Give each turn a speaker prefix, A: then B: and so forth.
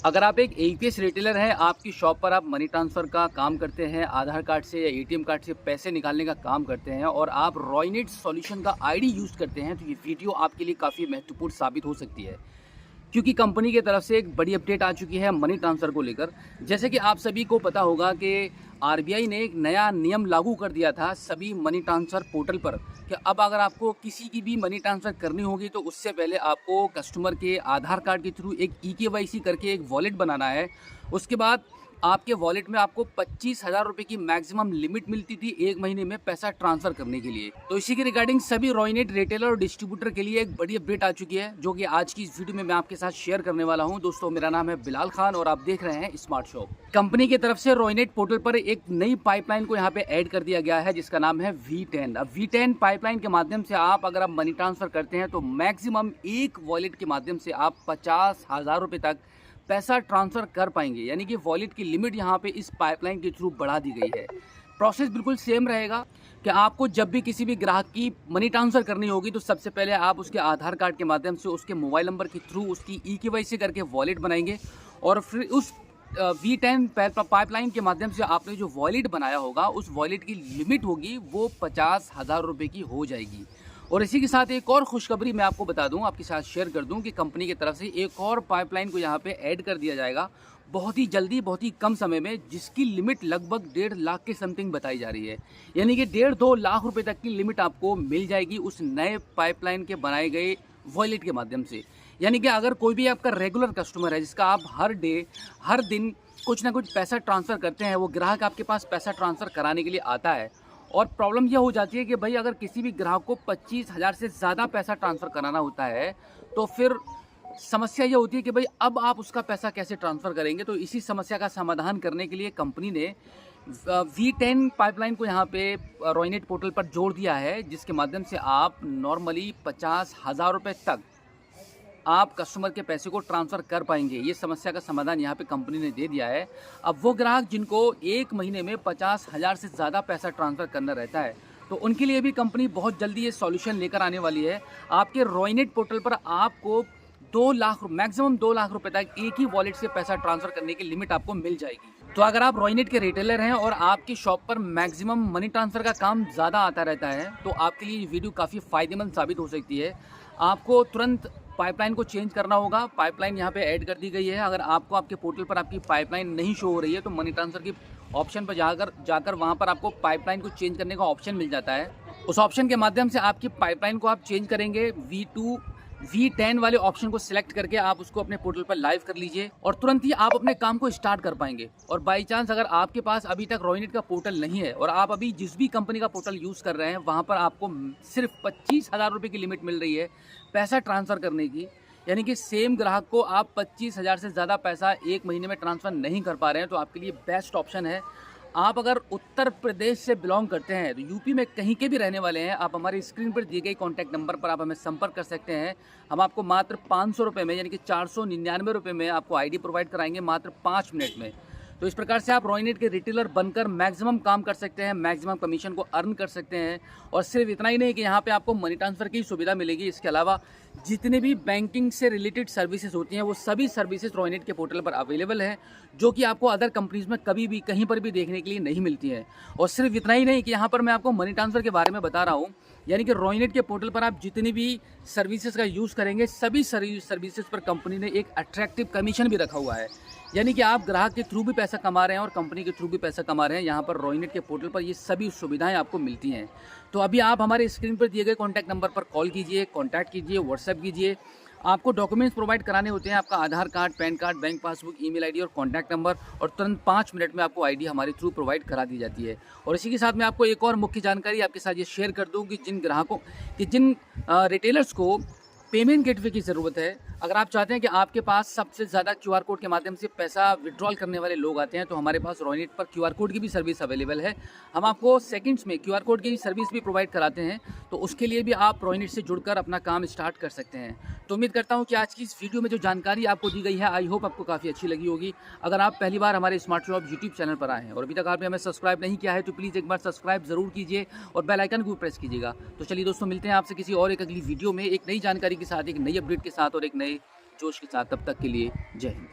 A: अगर आप एक एपीएस रिटेलर हैं, आपकी शॉप पर आप मनी ट्रांसफ़र का काम करते हैं, आधार कार्ड से या एटीएम कार्ड से पैसे निकालने का काम करते हैं और आप रॉयनेट सॉल्यूशन का आईडी यूज़ करते हैं, तो ये वीडियो आपके लिए काफ़ी महत्वपूर्ण साबित हो सकती है। क्योंकि कंपनी की तरफ से एक बड़ी अपडेट आ चुकी है मनी ट्रांसफ़र को लेकर। जैसे कि आप सभी को पता होगा कि आरबीआई ने एक नया नियम लागू कर दिया था सभी मनी ट्रांसफ़र पोर्टल पर कि अब अगर आपको किसी की भी मनी ट्रांसफ़र करनी होगी तो उससे पहले आपको कस्टमर के आधार कार्ड के थ्रू एक ईकेवाईसी करके एक वॉलेट बनाना है। उसके बाद आपके वॉलेट में आपको 25,000 रुपये की मैक्सिमम लिमिट मिलती थी एक महीने में पैसा ट्रांसफ़र करने के लिए। तो इसी के रिगार्डिंग सभी रॉयनेट रिटेलर और डिस्ट्रीब्यूटर के लिए एक बड़ी अपडेट आ चुकी है, जो कि आज की इस वीडियो में मैं आपके साथ शेयर करने वाला हूं। दोस्तों, मेरा नाम है बिलाल खान और आप देख रहे हैं स्मार्ट शॉप। कंपनी की तरफ से रॉयनेट पोर्टल पर एक नई पाइपलाइन को यहाँ पे ऐड कर दिया गया है, जिसका नाम है V10। अब V10 पाइपलाइन के माध्यम से अगर आप मनी ट्रांसफ़र करते हैं तो मैक्सिमम एक वॉलेट के माध्यम से आप 50,000 रुपये तक पैसा ट्रांसफ़र कर पाएंगे। यानी कि वॉलेट की लिमिट यहाँ पे इस पाइपलाइन के थ्रू बढ़ा दी गई है। प्रोसेस बिल्कुल सेम रहेगा कि आपको जब भी किसी भी ग्राहक की मनी ट्रांसफ़र करनी होगी तो सबसे पहले आप उसके आधार कार्ड के माध्यम से उसके मोबाइल नंबर के थ्रू उसकी ईकेवाईसी करके वॉलेट बनाएंगे और फिर उस V10 पाइपलाइन के माध्यम से आपने जो वॉलेट बनाया होगा उस वॉलेट की लिमिट होगी वो 50,000 रुपये की हो जाएगी। और इसी के साथ एक और खुशखबरी मैं आपको बता दूं, आपके साथ शेयर कर दूं कि कंपनी की तरफ से एक और पाइपलाइन को यहां पे ऐड कर दिया जाएगा बहुत ही जल्दी, बहुत ही कम समय में, जिसकी लिमिट लगभग 1.5 लाख के समथिंग बताई जा रही है। यानी कि 1.5-2 लाख रुपए तक की लिमिट आपको मिल जाएगी उस नए पाइपलाइन के बनाए गए वॉलेट के माध्यम से। यानी कि अगर कोई भी आपका रेगुलर कस्टमर है जिसका आप हर दिन कुछ ना कुछ पैसा ट्रांसफ़र करते हैं, वो ग्राहक आपके पास पैसा ट्रांसफ़र कराने के लिए आता है और प्रॉब्लम यह हो जाती है कि भाई अगर किसी भी ग्राहक को 25,000 से ज़्यादा पैसा ट्रांसफ़र कराना होता है तो फिर समस्या ये होती है कि भाई अब आप उसका पैसा कैसे ट्रांसफ़र करेंगे। तो इसी समस्या का समाधान करने के लिए कंपनी ने V10 पाइपलाइन को यहाँ पे रॉयनेट पोर्टल पर जोड़ दिया है, जिसके माध्यम से आप नॉर्मली 50,000 रुपये तक आप कस्टमर के पैसे को ट्रांसफ़र कर पाएंगे। ये समस्या का समाधान यहाँ पे कंपनी ने दे दिया है। अब वो ग्राहक जिनको एक महीने में 50,000 से ज़्यादा पैसा ट्रांसफ़र करना रहता है, तो उनके लिए भी कंपनी बहुत जल्दी ये सॉल्यूशन लेकर आने वाली है। आपके रॉयनेट पोर्टल पर आपको 2 लाख मैक्सिमम 2 लाख रुपए तक एक ही वॉलेट से पैसा ट्रांसफ़र करने की लिमिट आपको मिल जाएगी। तो अगर आप रॉयनेट के रिटेलर हैं और आपकी शॉप पर मैक्सिमम मनी ट्रांसफ़र का काम ज़्यादा आता रहता है, तो आपके लिए ये वीडियो काफ़ी फ़ायदेमंद साबित हो सकती है। आपको तुरंत पाइपलाइन को चेंज करना होगा। पाइपलाइन यहाँ पे ऐड कर दी गई है। अगर आपको आपके पोर्टल पर आपकी पाइपलाइन नहीं शो हो रही है तो मनी ट्रांसफ़र की ऑप्शन पर जाकर वहाँ पर आपको पाइपलाइन को चेंज करने का ऑप्शन मिल जाता है। उस ऑप्शन के माध्यम से आपकी पाइपलाइन को आप चेंज करेंगे। V10 वाले ऑप्शन को सिलेक्ट करके आप उसको अपने पोर्टल पर लाइव कर लीजिए और तुरंत ही आप अपने काम को स्टार्ट कर पाएंगे। और बाई चांस अगर आपके पास अभी तक रॉयनेट का पोर्टल नहीं है और आप अभी जिस भी कंपनी का पोर्टल यूज़ कर रहे हैं वहाँ पर आपको सिर्फ 25,000 रुपये की लिमिट मिल रही है पैसा ट्रांसफ़र करने की। यानी कि सेम ग्राहक को आप 25,000 से ज़्यादा पैसा एक महीने में ट्रांसफ़र नहीं कर पा रहे हैं, तो आपके लिए बेस्ट ऑप्शन है। आप अगर उत्तर प्रदेश से बिलोंग करते हैं तो यूपी में कहीं के भी रहने वाले हैं, आप हमारी स्क्रीन पर दिए गए कॉन्टैक्ट नंबर पर आप हमें संपर्क कर सकते हैं। हम आपको मात्र 500 रुपये में, यानी कि 499 रुपये में आपको आईडी प्रोवाइड कराएंगे मात्र 5 मिनट में। तो इस प्रकार से आप रॉयनेट के रिटेलर बनकर मैक्सिमम काम कर सकते हैं, मैक्सिमम कमीशन को अर्न कर सकते हैं। और सिर्फ इतना ही नहीं कि यहाँ पे आपको मनी ट्रांसफ़र की सुविधा मिलेगी, इसके अलावा जितने भी बैंकिंग से रिलेटेड सर्विसेज होती हैं वो सभी सर्विसेज रॉयनेट के पोर्टल पर अवेलेबल हैं, जो कि आपको अदर कंपनीज़ में कभी भी कहीं पर भी देखने के लिए नहीं मिलती हैं। और सिर्फ इतना ही नहीं कि यहाँ पर मैं आपको मनी ट्रांसफ़र के बारे में बता रहा हूँ, यानी कि रॉयनेट के पोर्टल पर आप जितनी भी सर्विसेज का यूज़ करेंगे सभी सर्विसेज पर कंपनी ने एक अट्रैक्टिव कमीशन भी रखा हुआ है। यानी कि आप ग्राहक के थ्रू भी पैसा कमा रहे हैं और कंपनी के थ्रू भी पैसा कमा रहे हैं। यहाँ पर रॉयनेट के पोर्टल पर ये सभी सुविधाएं आपको मिलती हैं। तो अभी आप हमारे स्क्रीन पर दिए गए कॉन्टैक्ट नंबर पर कॉल कीजिए, कॉन्टैक्ट कीजिए, व्हाट्सएप कीजिए। आपको डॉक्यूमेंट्स प्रोवाइड कराने होते हैं, आपका Aadhaar card, PAN card, bank passbook, email ID और कॉन्टैक्ट नंबर, और तुरंत 5 मिनट में आपको आईडी हमारे थ्रू प्रोवाइड करा दी जाती है। और इसी के साथ मैं आपको एक और मुख्य जानकारी आपके साथ ये शेयर कर दूँ कि जिन रिटेलर्स को पेमेंट गेटवे की ज़रूरत है, अगर आप चाहते हैं कि आपके पास सबसे ज़्यादा क्यूआर कोड के माध्यम से पैसा विड्रॉल करने वाले लोग आते हैं, तो हमारे पास रॉयनेट पर क्यूआर कोड की भी सर्विस अवेलेबल है। हम आपको सेकंड्स में क्यूआर कोड की सर्विस भी प्रोवाइड कराते हैं, तो उसके लिए भी आप रॉयनेट से जुड़कर अपना काम स्टार्ट कर सकते हैं। तो उम्मीद करता हूँ कि आज की इस वीडियो में जो जानकारी आपको दी गई है, आई होप आपको काफ़ी अच्छी लगी होगी। अगर आप पहली बार हमारे स्मार्ट शॉप यूट्यूब चैनल पर आए हैं और अभी तक आपने हमें सब्सक्राइब नहीं किया है, तो प्लीज़ एक बार सब्सक्राइब ज़रूर कीजिए और बेल आइकन को प्रेस कीजिएगा। तो चलिए दोस्तों, मिलते हैं आपसे किसी और एक अगली वीडियो में एक नई जानकारी के साथ, एक नई अपडेट के साथ और एक नए जोश के साथ। तब तक के लिए जय हिंद।